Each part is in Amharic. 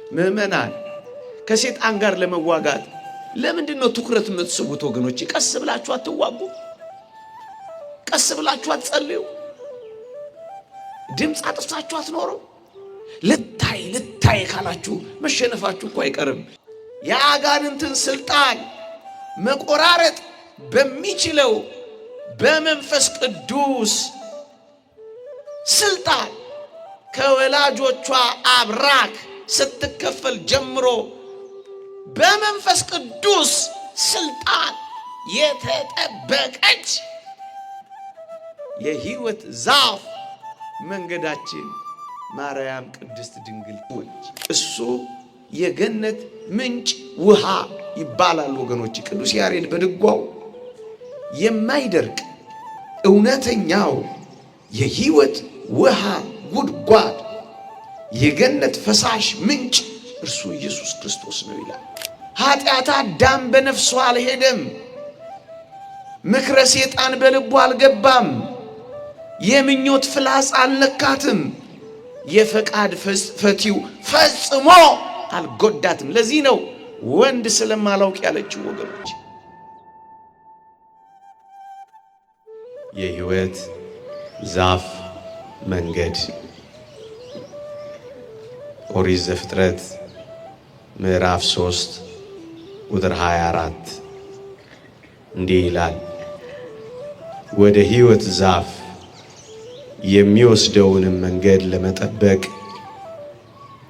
ምእመናን ከሰይጣን ጋር ለመዋጋት ለምንድነው ትኩረት የምትስቡት ወገኖች? ቀስ ብላችሁ አትዋጉ? ቀስ ብላችሁ አትጸልዩ? ድምፅ አጥፍታችሁ አትኖሩ? ልታይ ካላችሁ መሸነፋችሁ እኮ አይቀርም። የአጋንንትን ስልጣን መቆራረጥ በሚችለው በመንፈስ ቅዱስ ስልጣን ከወላጆቿ አብራክ ስትከፈል ጀምሮ በመንፈስ ቅዱስ ስልጣን የተጠበቀች የሕይወት ዛፍ መንገዳችን ማርያም ቅድስት ድንግል ነች። እሱ የገነት ምንጭ ውሃ ይባላል ወገኖች። ቅዱስ ያሬድ በድጓው የማይደርቅ እውነተኛው የሕይወት ውሃ ጉድጓድ የገነት ፈሳሽ ምንጭ እርሱ ኢየሱስ ክርስቶስ ነው ይላል። ኃጢአት አዳም በነፍሱ አልሄደም። ምክረ ሰይጣን በልቡ አልገባም። የምኞት ፍላጻ አልነካትም። የፈቃድ ፈቲው ፈጽሞ አልጎዳትም። ለዚህ ነው ወንድ ስለማላውቅ ያለችው ወገኖች። የሕይወት ዛፍ መንገድ ኦሪት ዘፍጥረት ምዕራፍ 3 ቁጥር 24 እንዲህ ይላል፣ ወደ ሕይወት ዛፍ የሚወስደውንም መንገድ ለመጠበቅ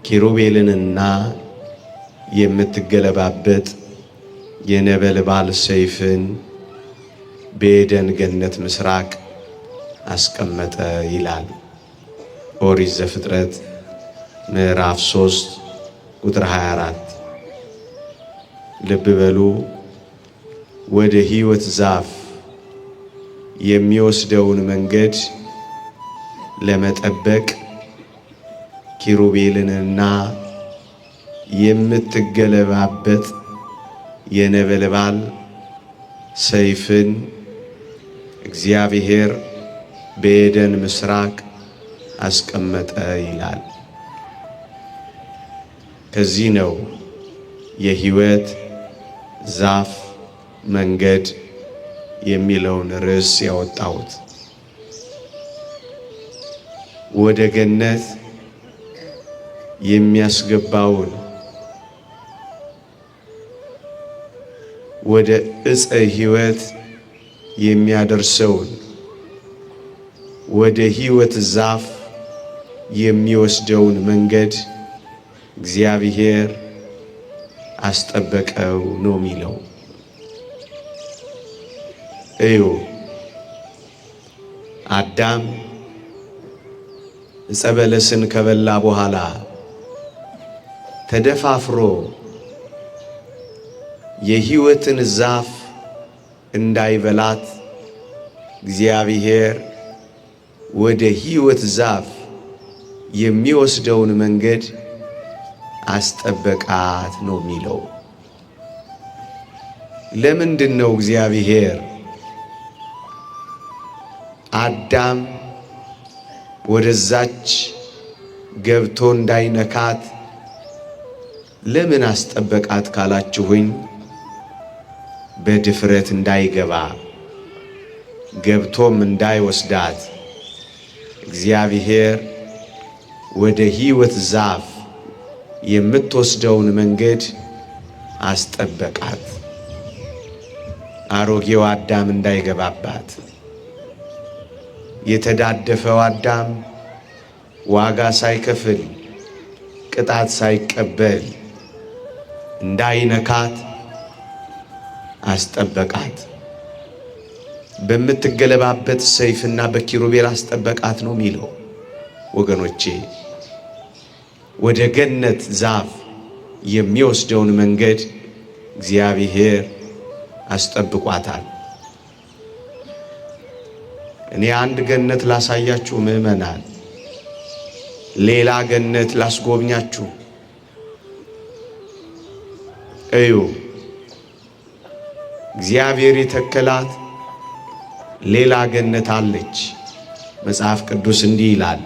ኪሩቤልንና የምትገለባበጥ የነበልባል ሰይፍን በኤደን ገነት ምስራቅ አስቀመጠ ይላል። ኦሪት ዘፍጥረት ምዕራፍ 3 ቁጥር 24። ልብ በሉ። ወደ ሕይወት ዛፍ የሚወስደውን መንገድ ለመጠበቅ ኪሩቤልንና የምትገለባበጥ የነበልባል ሰይፍን እግዚአብሔር በኤደን ምስራቅ አስቀመጠ ይላል። ከዚህ ነው የሕይወት ዛፍ መንገድ የሚለውን ርዕስ ያወጣሁት። ወደ ገነት የሚያስገባውን ወደ ዕፀ ሕይወት የሚያደርሰውን ወደ ሕይወት ዛፍ የሚወስደውን መንገድ እግዚአብሔር አስጠበቀው ነው የሚለው። እዩ፣ አዳም ዕፀ በለስን ከበላ በኋላ ተደፋፍሮ የሕይወትን ዛፍ እንዳይበላት እግዚአብሔር ወደ ሕይወት ዛፍ የሚወስደውን መንገድ አስጠበቃት ነው የሚለው። ለምንድን ነው እግዚአብሔር አዳም ወደዛች ገብቶ እንዳይነካት ለምን አስጠበቃት ካላችሁኝ፣ በድፍረት እንዳይገባ ገብቶም እንዳይወስዳት እግዚአብሔር ወደ ሕይወት ዛፍ የምትወስደውን መንገድ አስጠበቃት። አሮጌው አዳም እንዳይገባባት፣ የተዳደፈው አዳም ዋጋ ሳይከፍል ቅጣት ሳይቀበል እንዳይነካት አስጠበቃት። በምትገለባበት ሰይፍና በኪሩቤል አስጠበቃት ነው የሚለው ወገኖቼ። ወደ ገነት ዛፍ የሚወስደውን መንገድ እግዚአብሔር አስጠብቋታል። እኔ አንድ ገነት ላሳያችሁ ምእመናን፣ ሌላ ገነት ላስጎብኛችሁ። እዩ፣ እግዚአብሔር የተከላት ሌላ ገነት አለች። መጽሐፍ ቅዱስ እንዲህ ይላል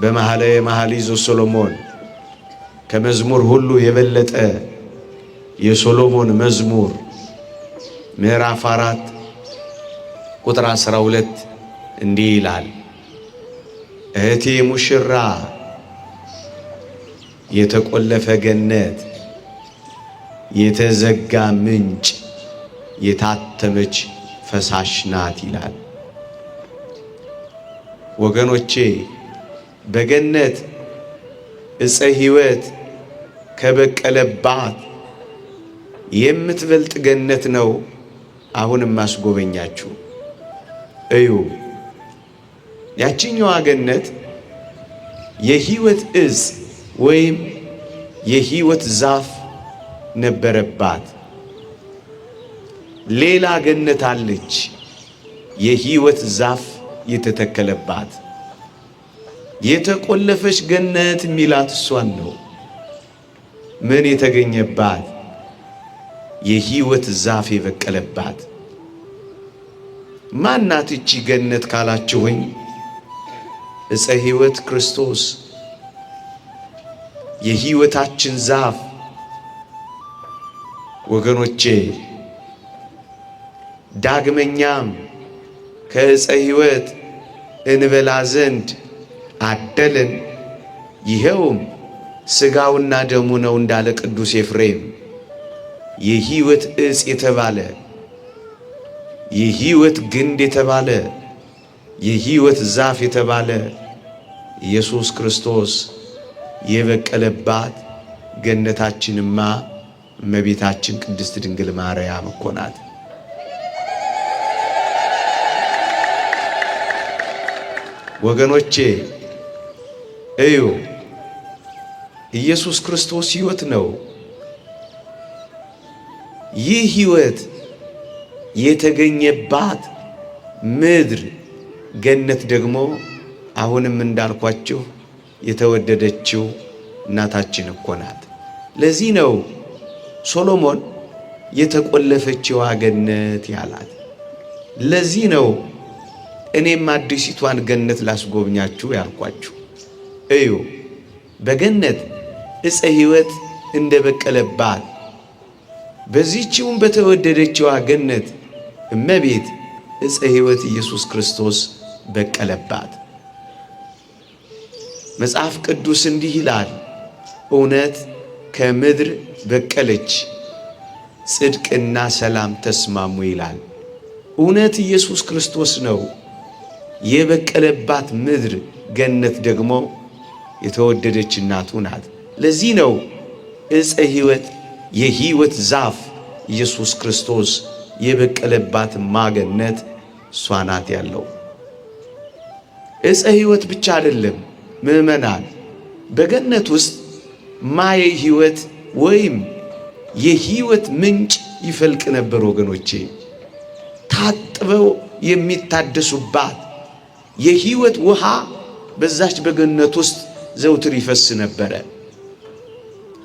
በመኃልየ መኃልይ ዘሰሎሞን ከመዝሙር ሁሉ የበለጠ የሶሎሞን መዝሙር ምዕራፍ 4 ቁጥር 12 እንዲህ ይላል። እህቴ ሙሽራ የተቆለፈ ገነት፣ የተዘጋ ምንጭ፣ የታተመች ፈሳሽ ናት ይላል። ወገኖቼ በገነት ዕፀ ሕይወት ከበቀለባት የምትበልጥ ገነት ነው አሁንም ማስጎበኛችሁ። እዩ፣ ያቺኛዋ ገነት የሕይወት ዕፅ ወይም የሕይወት ዛፍ ነበረባት። ሌላ ገነት አለች፣ የሕይወት ዛፍ የተተከለባት። የተቆለፈች ገነት የሚላት እሷን ነው። ምን የተገኘባት? የሕይወት ዛፍ የበቀለባት። ማናት እቺ ገነት ካላችሁኝ፣ ዕፀ ሕይወት ክርስቶስ የሕይወታችን ዛፍ። ወገኖቼ ዳግመኛም ከዕፀ ሕይወት እንበላ ዘንድ አደለን፣ ይኸውም ሥጋውና ደሙ ነው እንዳለ ቅዱስ ኤፍሬም። የሕይወት ዕፅ የተባለ የሕይወት ግንድ የተባለ የሕይወት ዛፍ የተባለ ኢየሱስ ክርስቶስ የበቀለባት ገነታችንማ እመቤታችን ቅድስት ድንግል ማርያም እኮ ናት። ወገኖቼ እዩ፣ ኢየሱስ ክርስቶስ ሕይወት ነው። ይህ ሕይወት የተገኘባት ምድር ገነት ደግሞ አሁንም እንዳልኳችሁ የተወደደችው እናታችን እኮ ናት። ለዚህ ነው ሶሎሞን የተቆለፈችዋ ገነት ያላት። ለዚህ ነው እኔም አዲሲቷን ገነት ላስጎብኛችሁ ያልኳችሁ። እዩ በገነት ዕፀ ሕይወት እንደበቀለባት በዚህችውም በተወደደችዋ ገነት እመቤት ዕፀ ሕይወት ኢየሱስ ክርስቶስ በቀለባት። መጽሐፍ ቅዱስ እንዲህ ይላል፣ እውነት ከምድር በቀለች፣ ጽድቅና ሰላም ተስማሙ ይላል። እውነት ኢየሱስ ክርስቶስ ነው። የበቀለባት ምድር ገነት ደግሞ የተወደደች እናቱ ናት። ለዚህ ነው ዕፀ ሕይወት የሕይወት ዛፍ ኢየሱስ ክርስቶስ የበቀለባት ማገነት እሷ ናት ያለው። ዕፀ ሕይወት ብቻ አይደለም ምዕመናን፣ በገነት ውስጥ ማየ ሕይወት ወይም የሕይወት ምንጭ ይፈልቅ ነበር። ወገኖቼ ታጥበው የሚታደሱባት የሕይወት ውሃ በዛች በገነት ውስጥ ዘውትር ይፈስ ነበረ።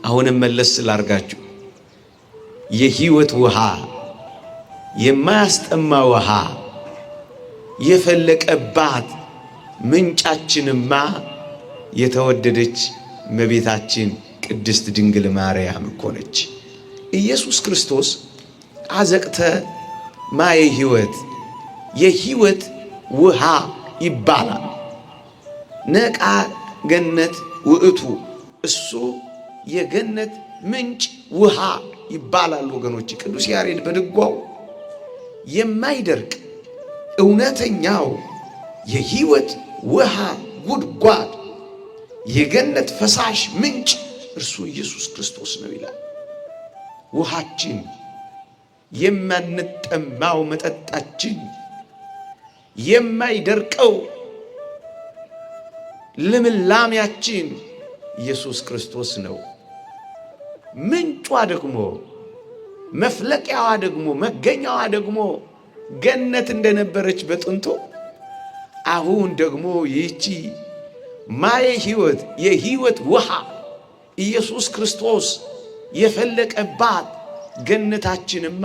አሁንም መለስ ስላርጋችሁ የሕይወት ውሃ፣ የማያስጠማ ውሃ የፈለቀባት ምንጫችንማ የተወደደች እመቤታችን ቅድስት ድንግል ማርያም እኮ ነች። ኢየሱስ ክርስቶስ አዘቅተ ማየ ሕይወት የሕይወት ውሃ ይባላል። ነቃ ገነት ውእቱ፣ እሱ የገነት ምንጭ ውሃ ይባላል። ወገኖች ቅዱስ ያሬድ በድጓው የማይደርቅ እውነተኛው የሕይወት ውሃ ጉድጓድ የገነት ፈሳሽ ምንጭ እርሱ ኢየሱስ ክርስቶስ ነው ይላል። ውሃችን፣ የማንጠማው መጠጣችን፣ የማይደርቀው ልምላሜያችን ኢየሱስ ክርስቶስ ነው። ምንጯ ደግሞ መፍለቂያዋ ደግሞ መገኛዋ ደግሞ ገነት እንደነበረች በጥንቱ አሁን ደግሞ ይህቺ ማየ ሕይወት የሕይወት ውሃ ኢየሱስ ክርስቶስ የፈለቀባት ገነታችንማ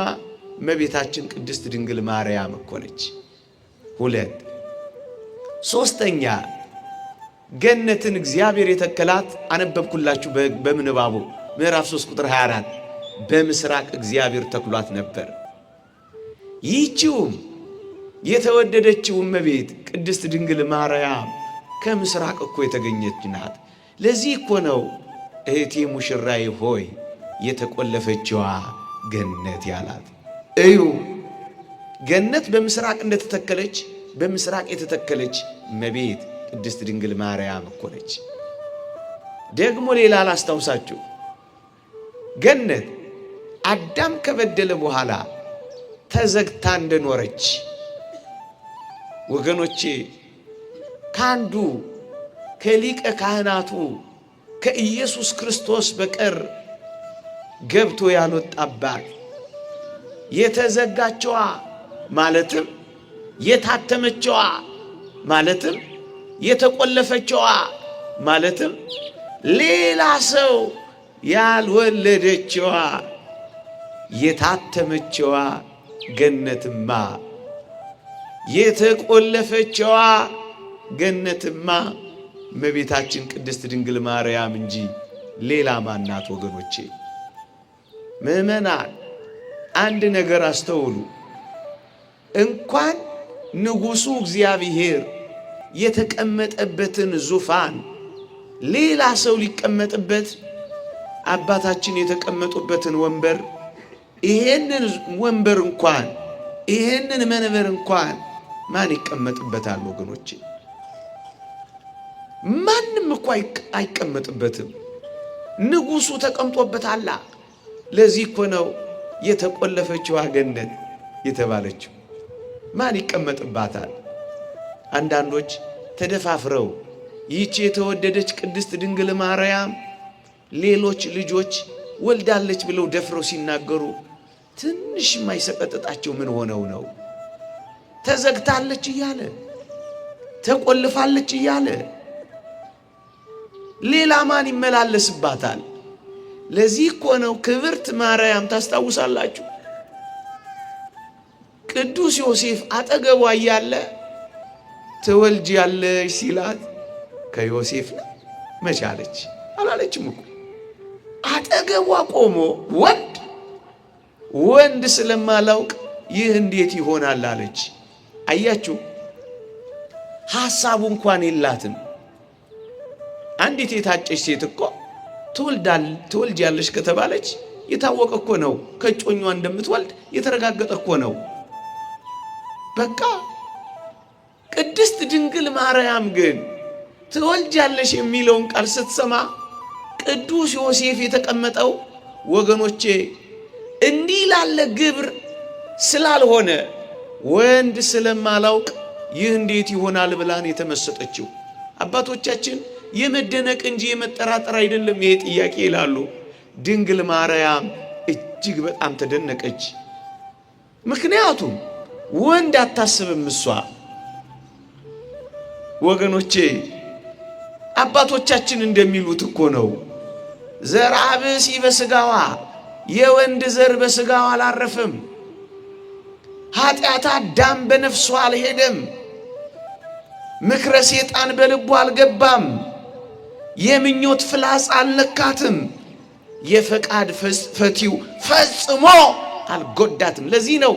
እመቤታችን ቅድስት ድንግል ማርያም እኮ ነች። ሁለት ሶስተኛ ገነትን እግዚአብሔር የተከላት አነበብኩላችሁ በምንባቡ ምዕራፍ 3 ቁጥር 24 በምስራቅ እግዚአብሔር ተክሏት ነበር። ይህችውም የተወደደችው እመቤት ቅድስት ድንግል ማርያም ከምስራቅ እኮ የተገኘች ናት። ለዚህ እኮ ነው እህቴ ሙሽራዬ ሆይ የተቆለፈችዋ ገነት ያላት። እዩ ገነት በምስራቅ እንደተተከለች በምስራቅ የተተከለች እመቤት ቅድስት ድንግል ማርያም እኮ ነች። ደግሞ ሌላ ላስታውሳችሁ፣ ገነት አዳም ከበደለ በኋላ ተዘግታ እንደኖረች ወገኖቼ ካንዱ ከሊቀ ካህናቱ ከኢየሱስ ክርስቶስ በቀር ገብቶ ያልወጣባት የተዘጋችዋ ማለትም የታተመችዋ ማለትም የተቆለፈችዋ ማለትም ሌላ ሰው ያልወለደችዋ የታተመችዋ ገነትማ የተቆለፈችዋ ገነትማ እመቤታችን ቅድስት ድንግል ማርያም እንጂ ሌላ ማናት? ወገኖቼ ምእመናን አንድ ነገር አስተውሉ። እንኳን ንጉሡ እግዚአብሔር የተቀመጠበትን ዙፋን ሌላ ሰው ሊቀመጥበት አባታችን የተቀመጡበትን ወንበር ይሄንን ወንበር እንኳን ይሄንን መንበር እንኳን ማን ይቀመጥበታል? ወገኖቼ ማንም እኮ አይቀመጥበትም። ንጉሡ ተቀምጦበታል። ለዚህ እኮ ነው የተቆለፈችው ገነት የተባለችው። ማን ይቀመጥባታል? አንዳንዶች ተደፋፍረው ይህች የተወደደች ቅድስት ድንግል ማርያም ሌሎች ልጆች ወልዳለች ብለው ደፍረው ሲናገሩ ትንሽ የማይሰቀጥጣቸው ምን ሆነው ነው? ተዘግታለች እያለ ተቆልፋለች እያለ ሌላ ማን ይመላለስባታል? ለዚህ እኮ ነው ክብርት ማርያም ታስታውሳላችሁ፣ ቅዱስ ዮሴፍ አጠገቧ እያለ ትወልጃለሽ ሲላት ከዮሴፍ መቻለች አላለችም እኮ። አጠገቧ ቆሞ ወንድ ስለማላውቅ ይህ እንዴት ይሆናል አለች። አያችሁ፣ ሐሳቡ እንኳን የላትም። አንዲት የታጨች ሴት እኮ ትወልጃለሽ ከተባለች የታወቀ እኮ ነው። ከጮኟ እንደምትወልድ የተረጋገጠ እኮ ነው። በቃ ቅድስት ድንግል ማርያም ግን ትወልጃለሽ የሚለውን ቃል ስትሰማ ቅዱስ ዮሴፍ የተቀመጠው ወገኖቼ እንዲህ ላለ ግብር ስላልሆነ ወንድ ስለማላውቅ ይህ እንዴት ይሆናል ብላን የተመሰጠችው። አባቶቻችን የመደነቅ እንጂ የመጠራጠር አይደለም ይሄ ጥያቄ ይላሉ። ድንግል ማርያም እጅግ በጣም ተደነቀች። ምክንያቱም ወንድ አታስብም እሷ። ወገኖቼ አባቶቻችን እንደሚሉት እኮ ነው ዘርአ ብእሲ በሥጋዋ የወንድ ዘር በሥጋዋ አላረፈም። ኃጢአት አዳም በነፍሷ አልሄደም። ምክረ ሰይጣን በልቡ አልገባም። የምኞት ፍላጻ አልነካትም። የፈቃድ ፈቲው ፈጽሞ አልጎዳትም። ለዚህ ነው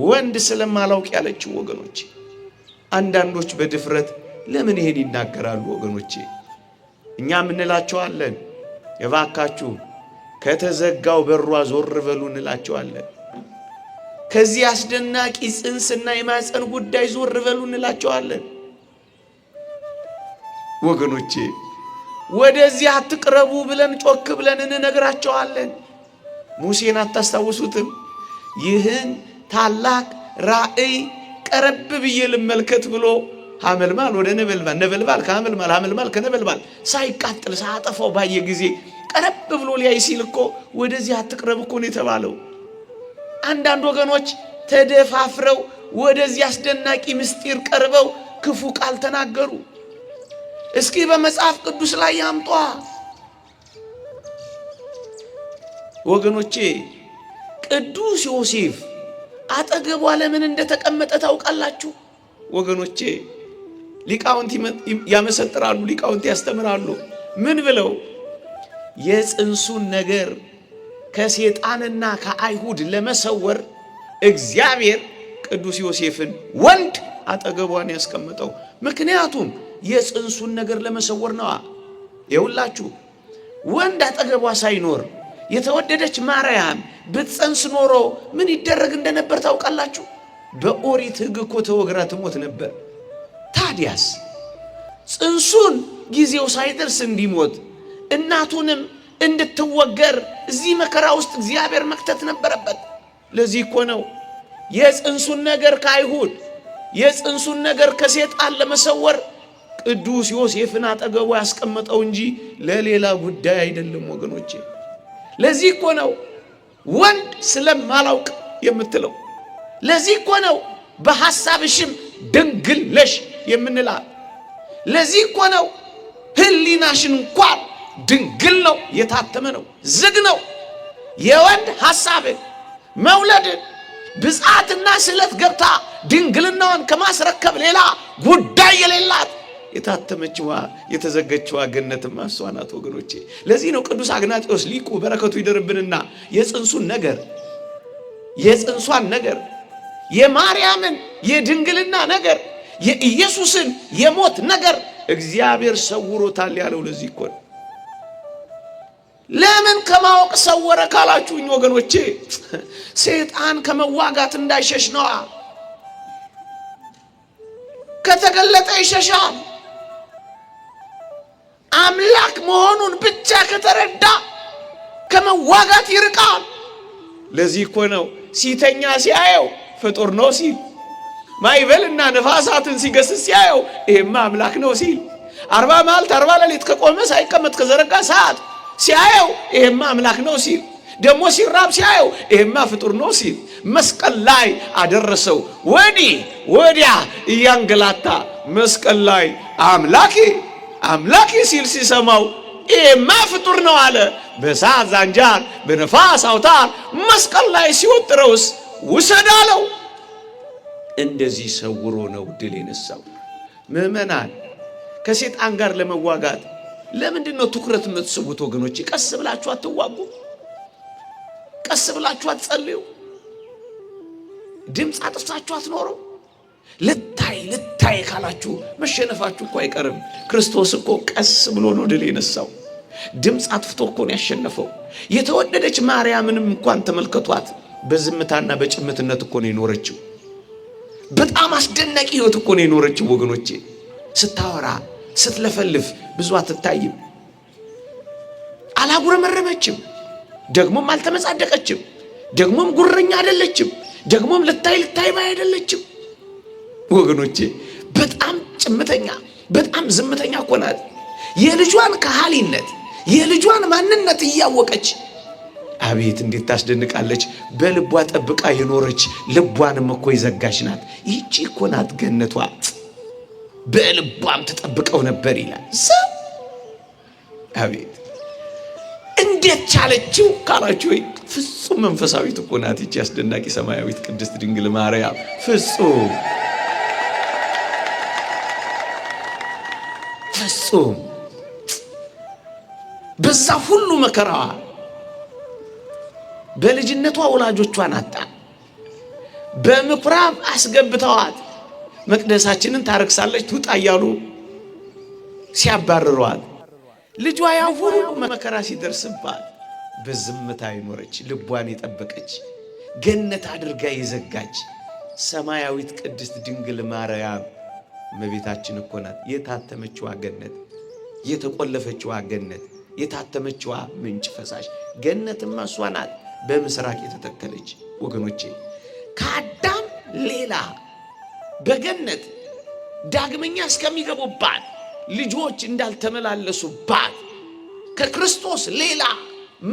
ወንድ ስለማላውቅ ያለችው። ወገኖቼ አንዳንዶች በድፍረት ለምን ይሄን ይናገራሉ? ወገኖቼ እኛም እንላቸዋለን፣ እባካችሁ ከተዘጋው በሯ ዞር በሉ እንላቸዋለን። ከዚህ አስደናቂ ጽንስና የማፀን ጉዳይ ዞር በሉ እንላቸዋለን። ወገኖቼ ወደዚህ አትቅረቡ ብለን ጮክ ብለን እንነግራቸዋለን። ሙሴን አታስታውሱትም? ይህን ታላቅ ራእይ ቀረብ ብዬ ልመልከት ብሎ ሐመልማል ወደ ነበልባል፣ ነበልባል ከሐመልማል፣ ሐመልማል ከነበልባል ሳይቃጠል ሳያጠፋው ባየ ጊዜ ቀረብ ብሎ ሊያይ ሲል እኮ ወደዚህ አትቅረብ እኮ ነው የተባለው። አንዳንድ ወገኖች ተደፋፍረው ወደዚህ አስደናቂ ምስጢር ቀርበው ክፉ ቃል ተናገሩ። እስኪ በመጽሐፍ ቅዱስ ላይ ያምጧ። ወገኖቼ ቅዱስ ዮሴፍ አጠገቧ ለምን እንደተቀመጠ ታውቃላችሁ? ወገኖቼ ሊቃውንት ያመሰጥራሉ፣ ሊቃውንት ያስተምራሉ። ምን ብለው? የጽንሱን ነገር ከሰይጣንና ከአይሁድ ለመሰወር እግዚአብሔር ቅዱስ ዮሴፍን ወንድ አጠገቧን ያስቀመጠው። ምክንያቱም የጽንሱን ነገር ለመሰወር ነዋ። ይኸውላችሁ ወንድ አጠገቧ ሳይኖር የተወደደች ማርያም ብትጸንስ ኖሮ ምን ይደረግ እንደነበር ታውቃላችሁ? በኦሪት ሕግ እኮ ተወግራ ትሞት ነበር። ታዲያስ ጽንሱን ጊዜው ሳይደርስ እንዲሞት እናቱንም እንድትወገር እዚህ መከራ ውስጥ እግዚአብሔር መክተት ነበረበት። ለዚህ እኮ ነው የጽንሱን ነገር ከአይሁድ የጽንሱን ነገር ከሰይጣን ለመሰወር ቅዱስ ዮሴፍን አጠገቡ ያስቀመጠው እንጂ ለሌላ ጉዳይ አይደለም ወገኖቼ። ለዚህ እኮ ነው ወንድ ስለማላውቅ የምትለው። ለዚህ እኮ ነው በሐሳብሽም ድንግል ነሽ የምንላት። ለዚህ እኮ ነው ሕሊናሽን እንኳን ድንግል ነው፣ የታተመ ነው፣ ዝግ ነው። የወንድ ሐሳብን መውለድን ብጻትና ስለት ገብታ ድንግልናዋን ከማስረከብ ሌላ ጉዳይ የሌላት የታተመችዋ የተዘገችዋ ገነትማ እሷ ናት ወገኖቼ። ለዚህ ነው ቅዱስ አግናጢዮስ ሊቁ በረከቱ ይደርብንና የጽንሱን ነገር የጽንሷን ነገር የማርያምን የድንግልና ነገር የኢየሱስን የሞት ነገር እግዚአብሔር ሰውሮታል ያለው ለዚህ እኮ ነው። ለምን ከማወቅ ሰወረ ካላችሁኝ ወገኖቼ ሰይጣን ከመዋጋት እንዳይሸሽ ነዋ። ከተገለጠ ይሸሻል። አምላክ መሆኑን ብቻ ከተረዳ ከመዋጋት ይርቃል። ለዚህ እኮ ነው ሲተኛ ሲያየው ፍጡር ነው ሲል፣ ማይበልና ነፋሳትን ሲገስጽ ሲያየው ይሄማ አምላክ ነው ሲል፣ 40 መዓልት 40 ሌሊት ከቆመ ሳይቀመጥ ከዘረጋ ሰዓት ሲያየው ይሄማ አምላክ ነው ሲል፣ ደግሞ ሲራብ ሲያየው ይሄማ ፍጡር ነው ሲል መስቀል ላይ አደረሰው። ወዲህ ወዲያ እያንገላታ መስቀል ላይ አምላኬ አምላኬ ሲል ሲሰማው ይሄማ ፍጡር ነው አለ። በእሳት ዛንጃር በነፋስ አውታር መስቀል ላይ ሲወጥረውስ ውሰድ አለው። እንደዚህ ሰውሮ ነው ድል የነሳው። ምዕመናን ከሰይጣን ጋር ለመዋጋት ለምንድን ነው ትኩረት የምትስቡት ወገኖቼ? ቀስ ብላችሁ አትዋጉ? ቀስ ብላችሁ አትጸልዩ? ድምፅ አጥፍታችሁ አትኖሩ? ልታይ ካላችሁ መሸነፋችሁ እኮ አይቀርም። ክርስቶስ እኮ ቀስ ብሎ ነው ድል የነሳው። ድምፅ አጥፍቶ እኮ ነው ያሸነፈው። የተወደደች ማርያምንም እንኳን ተመልከቷት። በዝምታና በጭምትነት እኮ ነው የኖረችው። በጣም አስደናቂ ህይወት እኮ ነው የኖረችው ወገኖቼ። ስታወራ ስትለፈልፍ ብዙ አትታይም። አላጉረመረመችም፣ ደግሞም አልተመጻደቀችም፣ ደግሞም ጉረኛ አይደለችም፣ ደግሞም ልታይ ባይ አይደለችም ወገኖቼ። በጣም ጭምተኛ በጣም ዝምተኛ እኮ ናት። የልጇን ከሃሊነት የልጇን ማንነት እያወቀች አቤት እንዴት ታስደንቃለች። በልቧ ጠብቃ የኖረች ልቧንም እኮ የዘጋች ናት። ይህቺ እኮ ናት ገነቷ። በልቧም ተጠብቀው ነበር ይላል። አቤት እንዴት ቻለችው ካላችሁ ፍጹም መንፈሳዊት እኮ ናት ይህቺ አስደናቂ ሰማያዊት ቅድስት ድንግል ማርያም። ፍጹም በዛ ሁሉ መከራዋ በልጅነቷ ወላጆቿን አጣ። በምኩራብ አስገብተዋት መቅደሳችንን ታረክሳለች ትውጣ እያሉ ሲያባርሯት ልጇ ያው ሁሉ መከራ ሲደርስባት በዝምታ ይኖረች፣ ልቧን የጠበቀች ገነት አድርጋ የዘጋች ሰማያዊት ቅድስት ድንግል ማርያም እመቤታችን እኮ ናት። የታተመችዋ ገነት፣ የተቆለፈችዋ ገነት፣ የታተመችዋ ምንጭ ፈሳሽ ገነትማ እሷ ናት። በምስራቅ የተተከለች ወገኖቼ ከአዳም ሌላ በገነት ዳግመኛ እስከሚገቡባት ልጆች እንዳልተመላለሱባት ከክርስቶስ ሌላ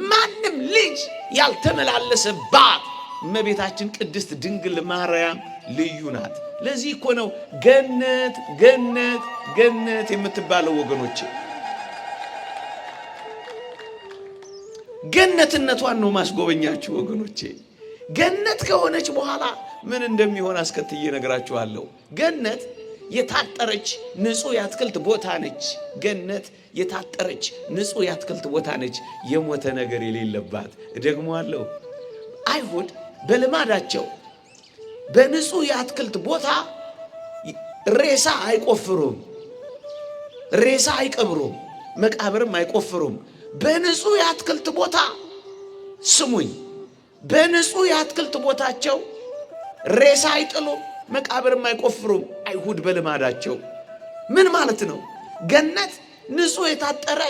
ማንም ልጅ ያልተመላለሰባት እመቤታችን ቅድስት ድንግል ማርያም ልዩ ናት። ለዚህ እኮ ነው ገነት ገነት ገነት የምትባለው ወገኖቼ። ገነትነቷን ነው ማስጎበኛችሁ ወገኖቼ። ገነት ከሆነች በኋላ ምን እንደሚሆን አስከትዬ ነግራችኋለሁ። ገነት የታጠረች ንጹህ የአትክልት ቦታ ነች። ገነት የታጠረች ንጹህ የአትክልት ቦታ ነች፣ የሞተ ነገር የሌለባት። እደግመዋለሁ። አይሁድ በልማዳቸው በንጹህ የአትክልት ቦታ ሬሳ አይቆፍሩም፣ ሬሳ አይቀብሩም፣ መቃብርም አይቆፍሩም። በንጹህ የአትክልት ቦታ ስሙኝ፣ በንጹህ የአትክልት ቦታቸው ሬሳ አይጥሉም፣ መቃብርም አይቆፍሩም። አይሁድ በልማዳቸው ምን ማለት ነው? ገነት ንጹህ የታጠረ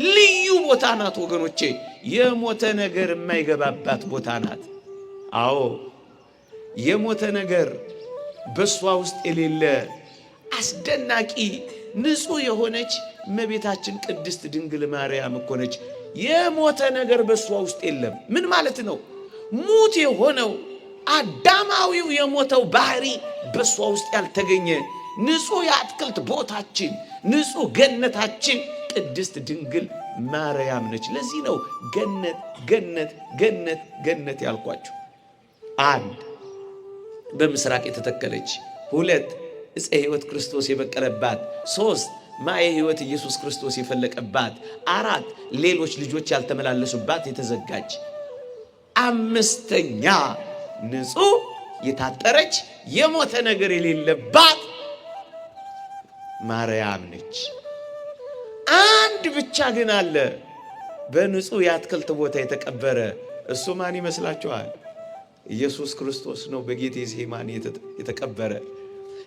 ልዩ ቦታ ናት ወገኖቼ። የሞተ ነገር የማይገባባት ቦታ ናት። አዎ የሞተ ነገር በሷ ውስጥ የሌለ አስደናቂ ንጹህ የሆነች እመቤታችን ቅድስት ድንግል ማርያም እኮ ነች። የሞተ ነገር በሷ ውስጥ የለም። ምን ማለት ነው? ሙት የሆነው አዳማዊው የሞተው ባህሪ በሷ ውስጥ ያልተገኘ ንጹህ የአትክልት ቦታችን፣ ንጹህ ገነታችን ቅድስት ድንግል ማርያም ነች። ለዚህ ነው ገነት ገነት ገነት ገነት ያልኳችሁ። አንድ በምስራቅ የተተከለች፣ ሁለት ዕፀ ሕይወት ክርስቶስ የበቀለባት፣ ሶስት ማየ ሕይወት ኢየሱስ ክርስቶስ የፈለቀባት፣ አራት ሌሎች ልጆች ያልተመላለሱባት የተዘጋች፣ አምስተኛ ንጹህ የታጠረች የሞተ ነገር የሌለባት ማርያም ነች። አንድ ብቻ ግን አለ በንጹህ የአትክልት ቦታ የተቀበረ። እሱ ማን ይመስላችኋል? ኢየሱስ ክርስቶስ ነው። በጌቴሴማኒ የተቀበረ።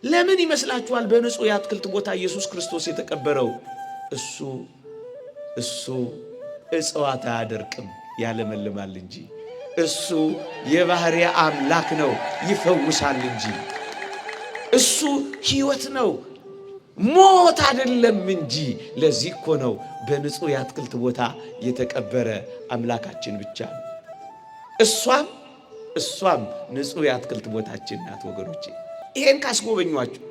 ለምን ይመስላችኋል በንጹህ የአትክልት ቦታ ኢየሱስ ክርስቶስ የተቀበረው? እሱ እጽዋት አያደርቅም ያለመልማል እንጂ። እሱ የባህሪ አምላክ ነው ይፈውሳል እንጂ። እሱ ሕይወት ነው ሞት አይደለም እንጂ። ለዚህ እኮ ነው በንጹህ የአትክልት ቦታ የተቀበረ አምላካችን ብቻ ነው። እሷም ንጹህ የአትክልት ቦታችን ናት ወገኖቼ። ይሄን ካስጎበኟችሁ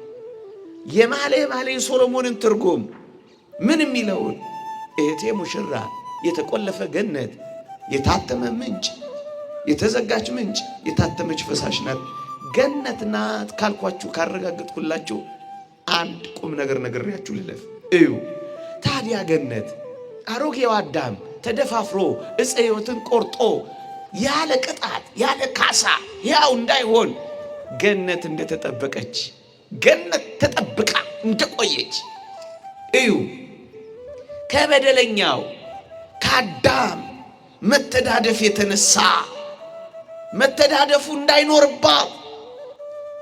የመኃልየ ሶሎሞንን ትርጉም ምን የሚለውን እህቴ ሙሽራ፣ የተቆለፈ ገነት፣ የታተመ ምንጭ፣ የተዘጋች ምንጭ፣ የታተመች ፈሳሽ ናት። ገነት ናት ካልኳችሁ ካረጋግጥኩላችሁ አንድ ቁም ነገር ነግሬያችሁ ልለፍ። እዩ ታዲያ ገነት አሮጌው አዳም ተደፋፍሮ ዕፀ ሕይወትን ቆርጦ ያለ ቅጣት ያለ ካሳ ያው እንዳይሆን ገነት እንደተጠበቀች፣ ገነት ተጠብቃ እንደቆየች እዩ። ከበደለኛው ከአዳም መተዳደፍ የተነሳ መተዳደፉ እንዳይኖርባት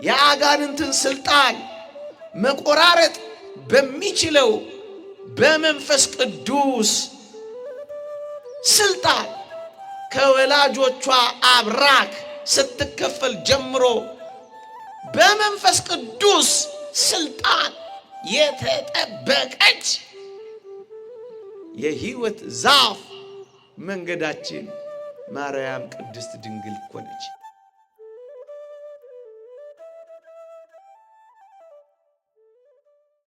የአጋንንትን ስልጣን መቆራረጥ በሚችለው በመንፈስ ቅዱስ ስልጣን ከወላጆቿ አብራክ ስትከፈል ጀምሮ በመንፈስ ቅዱስ ስልጣን የተጠበቀች የሕይወት ዛፍ መንገዳችን ማርያም ቅድስት ድንግል እኮ ነች።